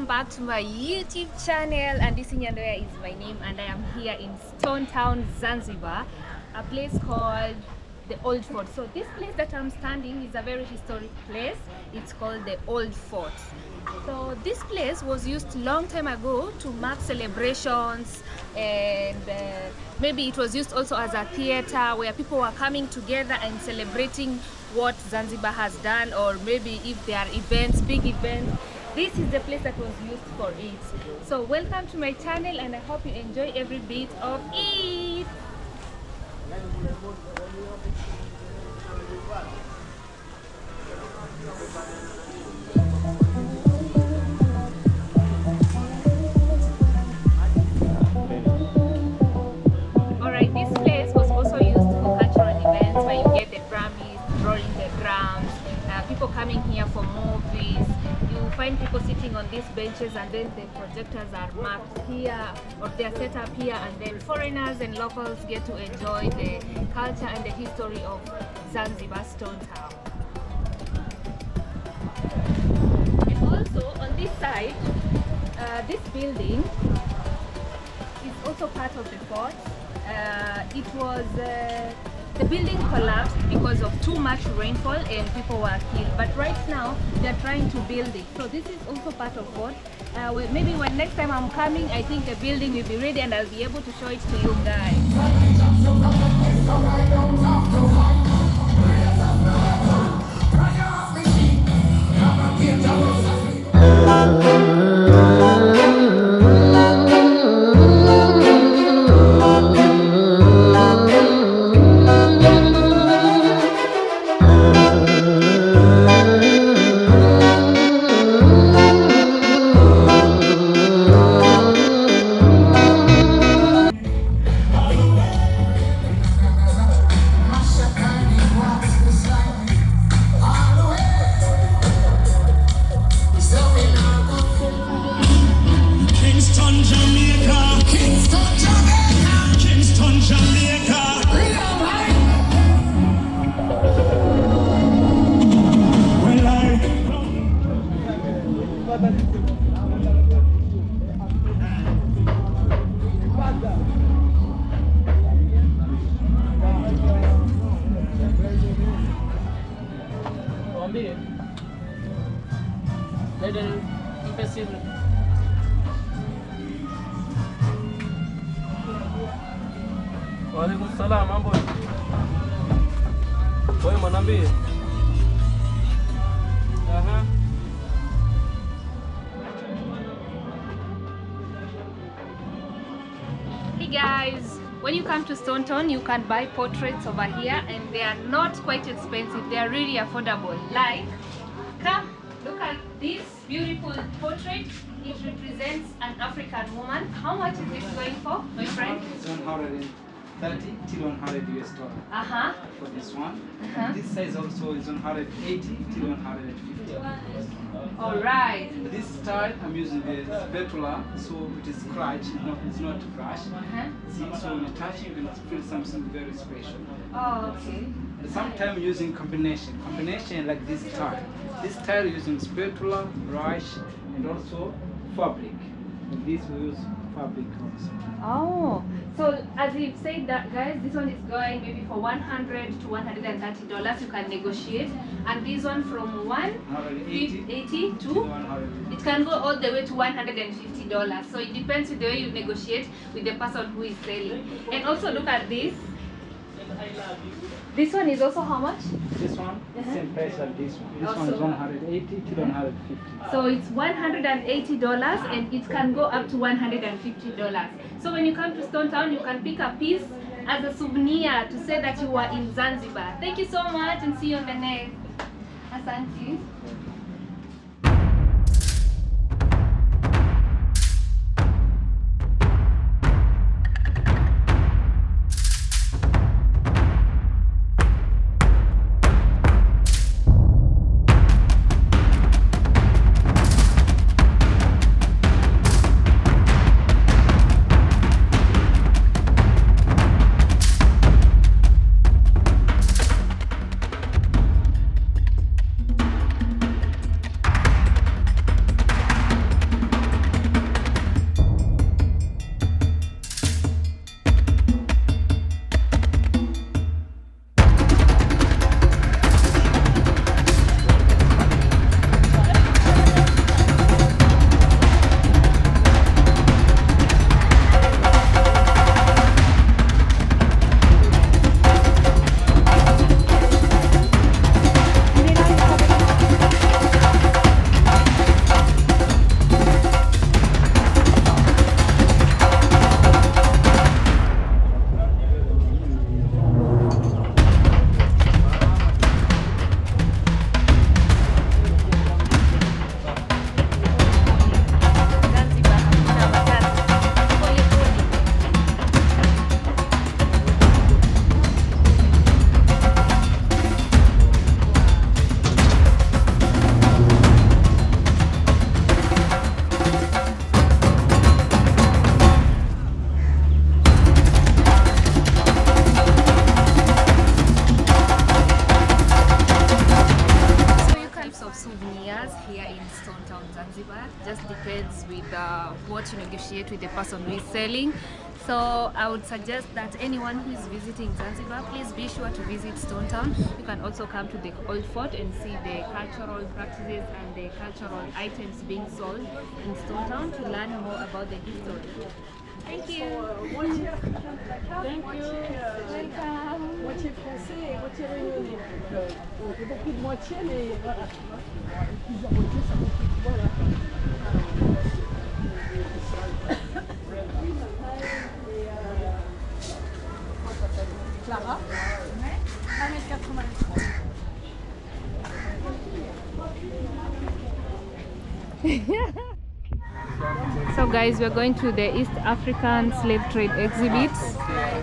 Back to my YouTube channel, and this Nyandoya is my name, and I am here in Stone Town, Zanzibar, a place called the Old Fort. So this place that I'm standing is a very historic place. It's called the Old Fort. So this place was used long time ago to mark celebrations, and maybe it was used also as a theater where people were coming together and celebrating what Zanzibar has done, or maybe if there are events, big events. This is the place that was used for it. So welcome to my channel, and I hope you enjoy every bit of it. Alright, this place was also used for cultural events where you get the drummies rolling the drums, people coming here for movies. You find people sitting on these benches, and then the projectors are marked here, or they are set up here, and then foreigners and locals get to enjoy the culture and the history of Zanzibar Stone Town. And also on this side, this building is also part of the fort. The building collapsed because of too much rainfall and people were killed. But right now, they're trying to build it. So this is also part of what? Maybe when next time I'm coming, I think the building will be ready and I'll be able to show it to you guys. Waalaikumsalam, mambo. Wewe mwanambie. Aha. Hey guys, when you come to Stone Town, you can buy portraits over here, and they are not quite expensive. They are really affordable. Like, come look at this beautiful portrait. It represents an African woman. How much is this going for, my friend? It's 130 till 100 US dollar. For this one. This size also is 180 till 150. All right. This style I'm using the spatula, so it is scratch. It's not brush. See, so when you touch it, you can feel something very special. Oh, okay. Sometimes using combination like this style. This style using spatula, brush, and also fabric. And this we use fabric also. Oh, so as we said that, guys, this one is going maybe for $100 to $130. You can negotiate, and this one from 180 to 100. It can go all the way to $150. So it depends with the way you negotiate with the person who is selling. And also look at this. This one is also how much? This one, same price like this one. This one is 180 to 150. So it's $180, and it can go up to $150. So when you come to Stone Town, you can pick a piece as a souvenir to say that you were in Zanzibar. Thank you so much, and see you on the next. Asante. depends with what you negotiate with the person who is selling. So I would suggest that anyone who is visiting Zanzibar, please be sure to visit Stone Town. You can also come to the Old Fort and see the cultural practices and the cultural items being sold in Stone Town to learn more about the history. Thank you. Thank you. Welcome. Moitié français et moitié réunionnais. Il y a beaucoup de moitié, mais voilà. Plusieurs moitiés, ça complique. Voilà. Clara, 1m83. So guys, we're going to the East African slave trade exhibits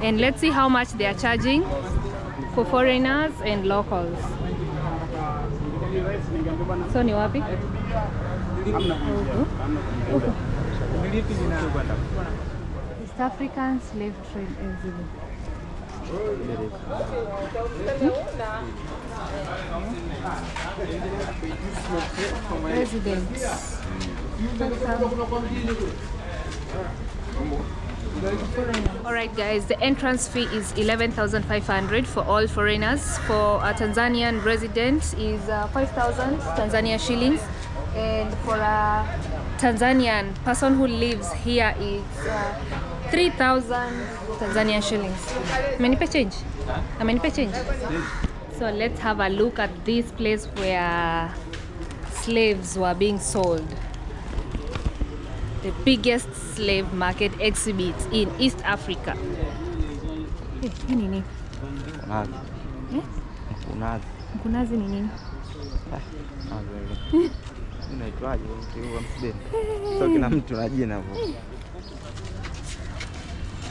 and let's see how much they are charging for foreigners and locals. So ni wapi? East African slave trade exhibit. Residents. Alright guys, the entrance fee is 11,500 for all foreigners. For a Tanzanian resident is 5,000 Tanzania shillings, and for a Tanzanian person who lives here is 3,000 Tanzania shillings. Amenipa change? Amenipa change? So let's have a look at this place where slaves were being sold. The biggest slave market exhibit in East Africa. Hii nini? Mkunazi. Mkunazi. Mkunazi ni nini? Unaitwaje mtu wa msibeni? So kila mtu na jina hapo.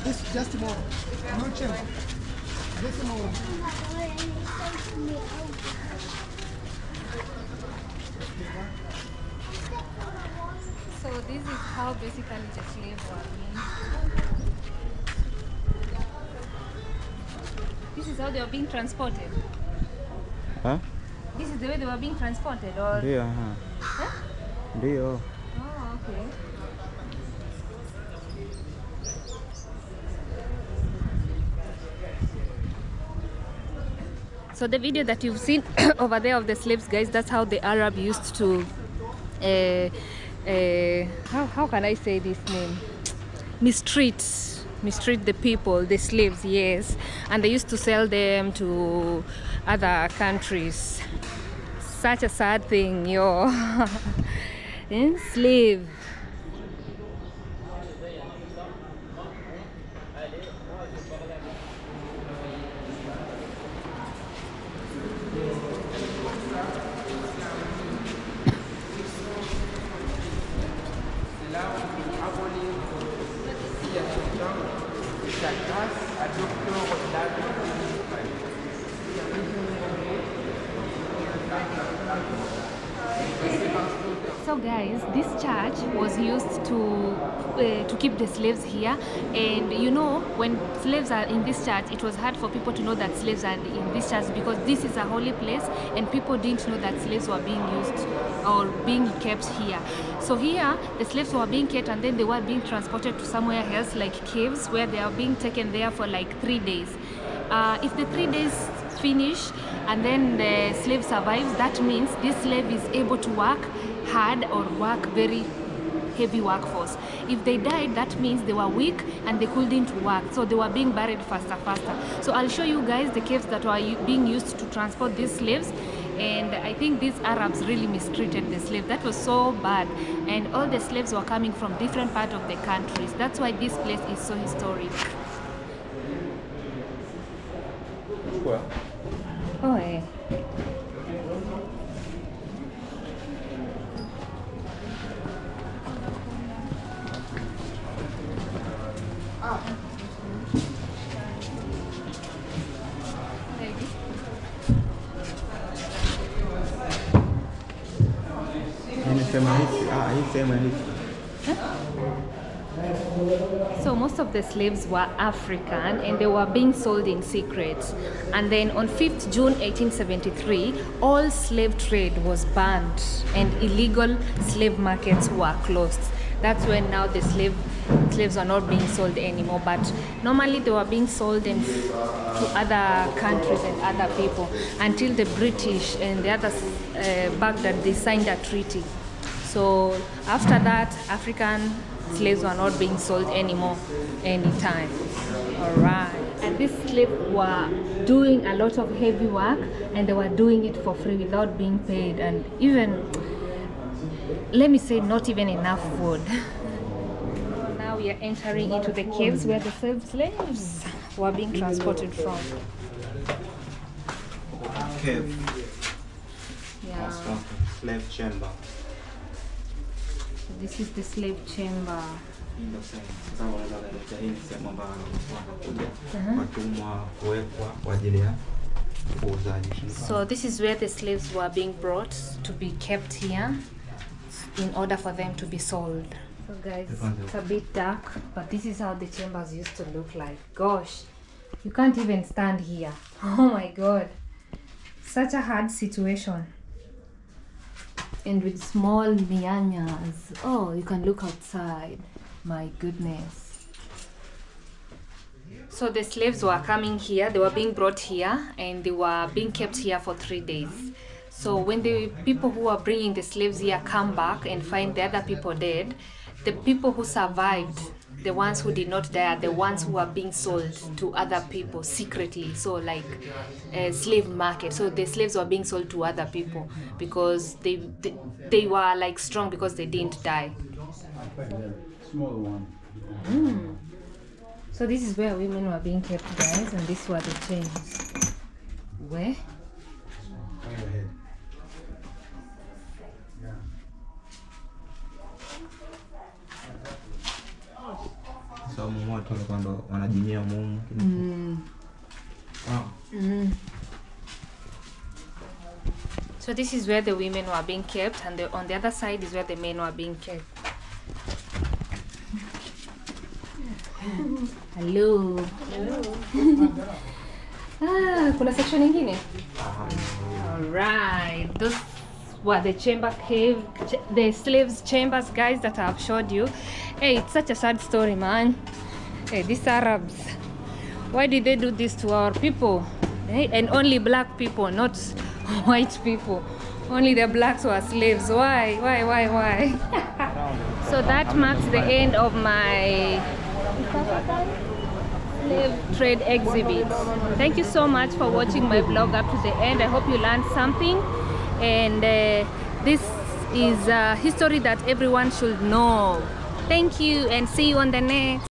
This just more. No change. Just more. So this is how basically the slaves were being. This is how they were being transported. Huh? This is the way they were being transported, or? Ndio, Huh? Ndio. Oh, okay. So the video that you've seen over there of the slaves, guys, that's how the Arab used to how can I say this name? Mistreat the people, the slaves, yes. And they used to sell them to other countries. Such a sad thing, yo. Slave. So guys, this church was used to keep the slaves here, and you know, when slaves are in this church, it was hard for people to know that slaves are in this church because this is a holy place and people didn't know that slaves were being used or being kept here. So here the slaves were being kept and then they were being transported to somewhere else, like caves, where they are being taken there for like 3 days. If the 3 days finish and then the slave survives, that means this slave is able to work hard or work very heavy workforce. If they died, that means they were weak and they couldn't work, so they were being buried faster. So I'll show you guys the caves that were being used to transport these slaves, and I think these Arabs really mistreated the slaves. That was so bad, and all the slaves were coming from different parts of the countries. That's why this place is so historic. Oh, yeah. Hii sema hiki. Hii sema hiki. So most of the slaves were African and they were being sold in secret. And then on 5th June 1873, all slave trade was banned and illegal slave markets were closed. That's when now the slaves are not being sold anymore, but normally they were being sold to other countries and other people until the British and the others Baghdad, they signed a treaty. So after that, African slaves were not being sold anymore anytime. All right. And these slaves were doing a lot of heavy work and they were doing it for free without being paid, and even, let me say, not even enough food. Now we are entering into the caves where the slaves were being transported from. Cave. Yeah. Slave chamber. This is the slave chamber. Sasa wanaweza kuelekea hii ni sehemu ambayo wanakuja watumwa kuwekwa kwa ajili ya uuzaji. So this is where the slaves were being brought to be kept here in order for them to be sold. So guys, it's a bit dark, but this is how the chambers used to look like. Gosh, you can't even stand here. Oh my god. Such a hard situation. And with small mianyas. Oh, you can look outside. My goodness. So the slaves were coming here, they were being brought here, and they were being kept here for 3 days. So when the people who were bringing the slaves here come back and find the other people dead, the people who survived, the ones who did not die, are the ones who are being sold to other people secretly. So like a slave market. So the slaves were being sold to other people because they were like strong because they didn't die. Smaller one. So this is where women were being kept, guys, and these were the chains. Where? Overhead. So watu walikuwa ndo wanajinyia mumu. So this is where the women were being kept, and on the other side is where the men were being kept. Hello. Kuna section ingine? Alright, those were the chamber cave, the slaves chambers, guys, that I've showed you. Hey, it's such a sad story, man. Hey, these Arabs, why did they do this to our people? Hey, and only black people, not white people. Only the blacks were slaves. Why? So that marks the end of my slave trade exhibit. Thank you so much for watching my vlog up to the end. I hope you learned something, and this is a history that everyone should know. Thank you, and see you on the next.